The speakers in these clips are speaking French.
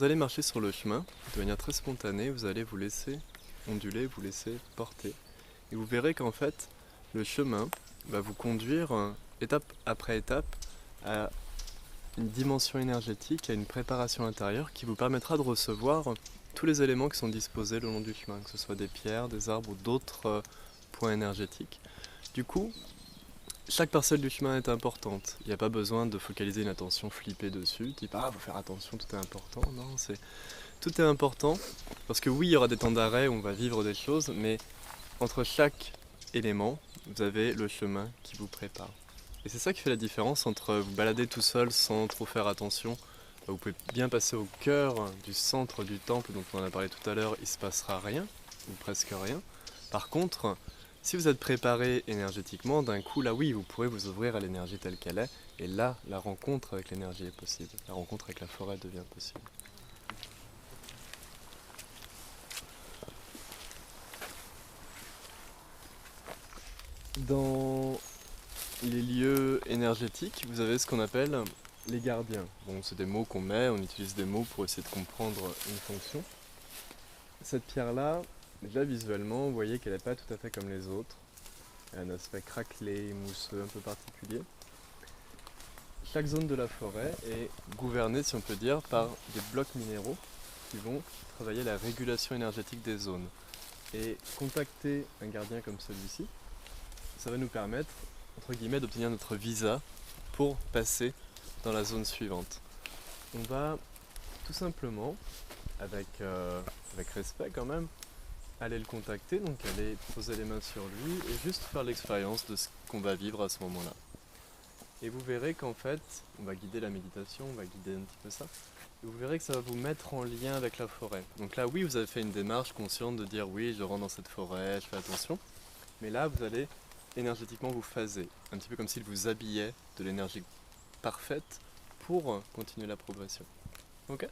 Vous allez marcher sur le chemin de manière très spontanée, vous allez vous laisser onduler, vous laisser porter. Et vous verrez qu'en fait, le chemin va vous conduire étape après étape à une dimension énergétique, à une préparation intérieure qui vous permettra de recevoir tous les éléments qui sont disposés le long du chemin, que ce soit des pierres, des arbres ou d'autres points énergétiques. Du coup, chaque parcelle du chemin est importante. Il n'y a pas besoin de focaliser une attention flippée dessus, type ah, faut faire attention, tout est important. Non, tout est important parce que oui, il y aura des temps d'arrêt où on va vivre des choses, mais entre chaque élément, vous avez le chemin qui vous prépare. Et c'est ça qui fait la différence entre vous balader tout seul sans trop faire attention. Vous pouvez bien passer au cœur du centre du temple dont on en a parlé tout à l'heure, il ne se passera rien, ou presque rien. Par contre, si vous êtes préparé énergétiquement, d'un coup, là oui, vous pourrez vous ouvrir à l'énergie telle qu'elle est, et là, la rencontre avec l'énergie est possible. La rencontre avec la forêt devient possible. Dans les lieux énergétiques, vous avez ce qu'on appelle les gardiens. Bon, c'est des mots qu'on met, on utilise des mots pour essayer de comprendre une fonction. Cette pierre-là, déjà visuellement, vous voyez qu'elle n'est pas tout à fait comme les autres. Elle a un aspect craquelé, mousseux, un peu particulier. Chaque zone de la forêt est gouvernée, si on peut dire, par des blocs minéraux qui vont travailler la régulation énergétique des zones. Et contacter un gardien comme celui-ci, ça va nous permettre, entre guillemets, d'obtenir notre visa pour passer dans la zone suivante. On va tout simplement, avec respect quand même, aller le contacter, donc aller poser les mains sur lui et juste faire l'expérience de ce qu'on va vivre à ce moment-là. Et vous verrez qu'en fait, on va guider la méditation, on va guider un petit peu ça, et vous verrez que ça va vous mettre en lien avec la forêt. Donc là, oui, vous avez fait une démarche consciente de dire oui, je rentre dans cette forêt, je fais attention, mais là, vous allez énergétiquement vous phaser, un petit peu comme s'il vous habillait de l'énergie parfaite pour continuer la progression. Ok ?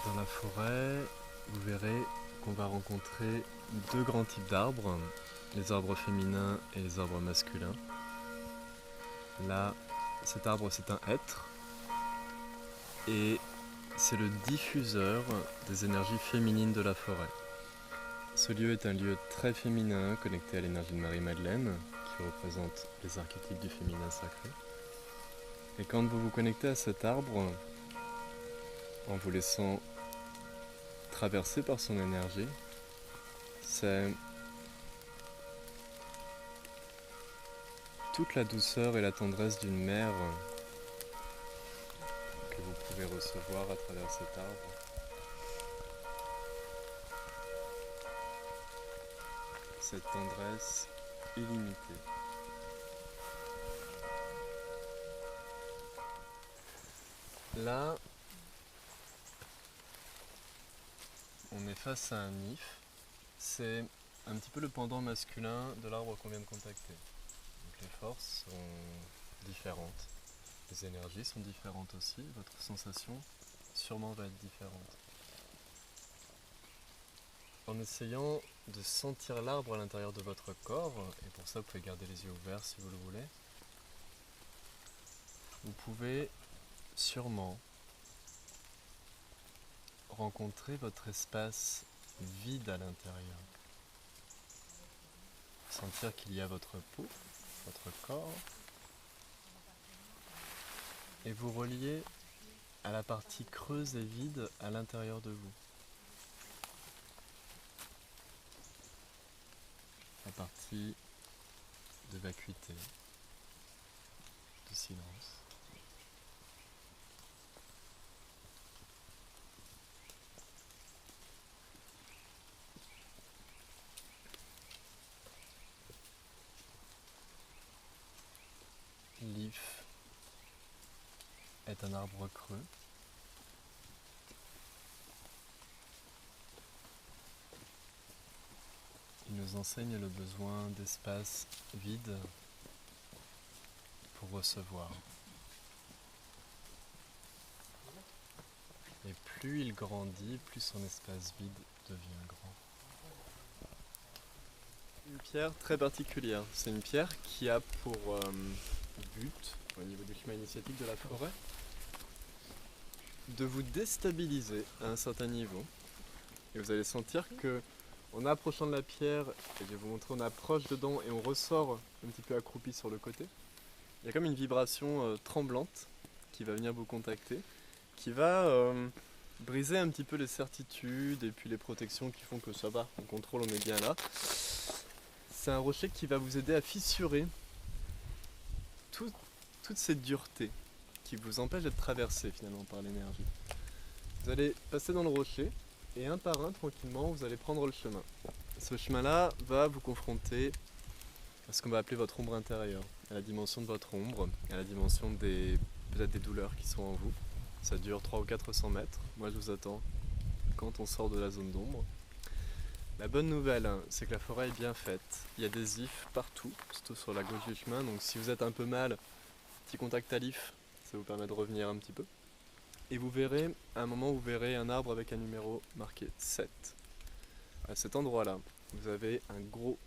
Dans la forêt, vous verrez qu'on va rencontrer deux grands types d'arbres, les arbres féminins et les arbres masculins. Là, cet arbre, c'est un hêtre et c'est le diffuseur des énergies féminines de la forêt. Ce lieu est un lieu très féminin, connecté à l'énergie de Marie-Madeleine, qui représente les archétypes du féminin sacré. Et quand vous vous connectez à cet arbre, en vous laissant traverser par son énergie, c'est toute la douceur et la tendresse d'une mère que vous pouvez recevoir à travers cet arbre. Cette tendresse illimitée. Là, on est face à un if. C'est un petit peu le pendant masculin de l'arbre qu'on vient de contacter. Donc les forces sont différentes. Les énergies sont différentes aussi. Votre sensation sûrement va être différente. En essayant de sentir l'arbre à l'intérieur de votre corps, et pour ça vous pouvez garder les yeux ouverts si vous le voulez, vous pouvez sûrement rencontrer votre espace vide à l'intérieur. Sentir qu'il y a votre peau, votre corps, et vous relier à la partie creuse et vide à l'intérieur de vous. La partie de vacuité, de silence. l'if est un arbre creux. Il nous enseigne le besoin d'espace vide pour recevoir. Et plus il grandit, plus son espace vide devient grand. Une pierre très particulière. C'est une pierre qui a pour but, au niveau du schéma initiatique de la forêt, de vous déstabiliser à un certain niveau. Et vous allez sentir que, en approchant de la pierre, et je vais vous montrer, on approche dedans et on ressort un petit peu accroupi sur le côté. Il y a comme une vibration tremblante qui va venir vous contacter, qui va briser un petit peu les certitudes et puis les protections qui font que ça va, on contrôle, on est bien là. C'est un rocher qui va vous aider à fissurer toute cette dureté qui vous empêche d'être traversé finalement par l'énergie. Vous allez passer dans le rocher et un par un, tranquillement, vous allez prendre le chemin. Ce chemin-là va vous confronter à ce qu'on va appeler votre ombre intérieure, à la dimension de votre ombre, à la dimension peut-être des douleurs qui sont en vous. Ça dure 300 ou 400 mètres. Moi, je vous attends quand on sort de la zone d'ombre. La bonne nouvelle, c'est que la forêt est bien faite. Il y a des ifs partout, surtout sur la gauche du chemin. Donc si vous êtes un peu mal, petit contact à l'if, ça vous permet de revenir un petit peu. Et vous verrez, à un moment, vous verrez un arbre avec un numéro marqué 7. À cet endroit-là, vous avez un gros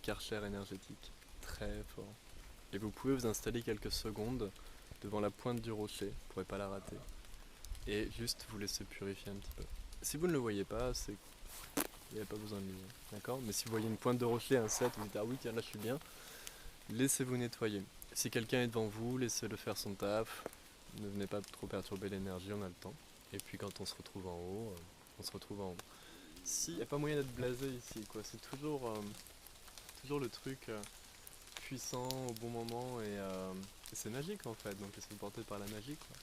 karcher énergétique, très fort. Et vous pouvez vous installer quelques secondes devant la pointe du rocher, vous ne pourrez pas la rater. Et juste vous laisser purifier un petit peu. Si vous ne le voyez pas, c'est il n'y a pas besoin de lui, d'accord? Mais si vous voyez une pointe de rocher, un 7, vous dites ah oui tiens là je suis bien, laissez-vous nettoyer. Si quelqu'un est devant vous, laissez-le faire son taf, ne venez pas trop perturber l'énergie, on a le temps. Et puis quand on se retrouve en haut, on se retrouve en haut. Si, il n'y a pas moyen d'être blasé ici, quoi. C'est toujours le truc puissant au bon moment et c'est magique en fait, donc laissez-vous porter par la magie, quoi.